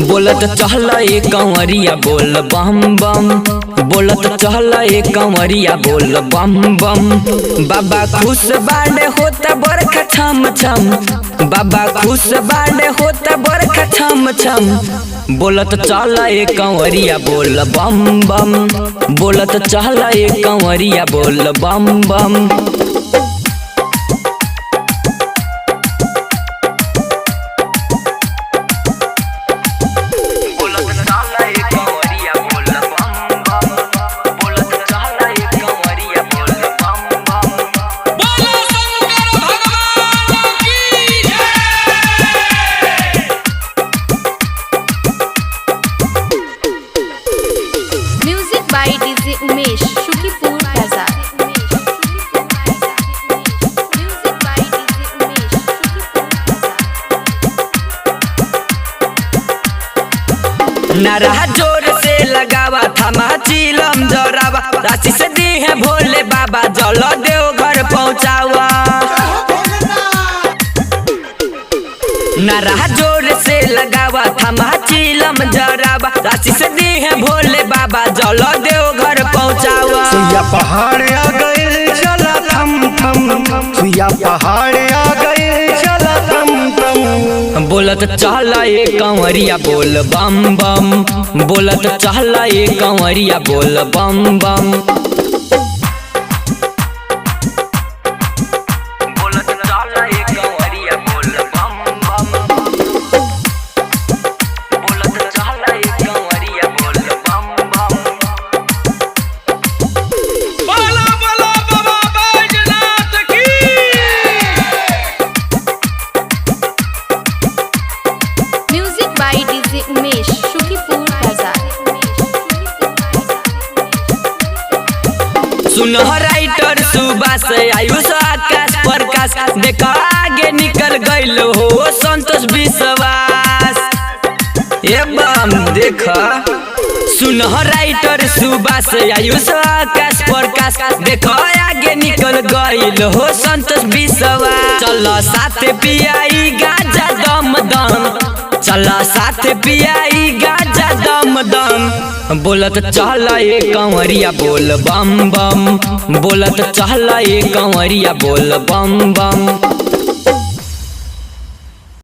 बोलत चहला एक कंवरिया बोल बम बम। बोलत चहला एक कंवरिया बोल बम बम। बाबा खुश बाड़े होता बरखा छम छम। बाबा खुश बाड़े होता बरखा छम छम। बोलत चहला एक कंवरिया बोल बम बम। बोलत चहला एक कंवरिया बोल बम बम। उमेश शुकीपुर बाजार। नारा जोर से लगावा थमा चिलम जरावा। राशि से दी है भोले बाबा जल देव घर पहुँचावा। नारा जोर से लगावा थमा चिलम जरावा। राशि से दी है भोले बाबा जल देव घर पहुँचावा। सुइया पहाड़ आ गए चला थम थम। सुइया पहाड़ आ गए चला थम थम। बोलत चहला एक कंवरिया बोल बम बम। बोलत चहला एक कंवरिया बोल बम बम। उमेश शुकीपुर बाजार। सुनो राइटर सुबास आयुष आकाश प्रकाश। देखा आगे निकल गइल हो संतोष विश्वास। एवं देखा सुनो राइटर सुबास आयुष आकाश प्रकाश। देखा आगे निकल गइल हो संतोष विश्वास। चलो साथ पियाई गाजा दम दम। चला साथ पियाई गाजा दम दम। बोलत चहला एक कंवरिया बोल बम बम। बोलत चहला एक कंवरिया बोल बम बम।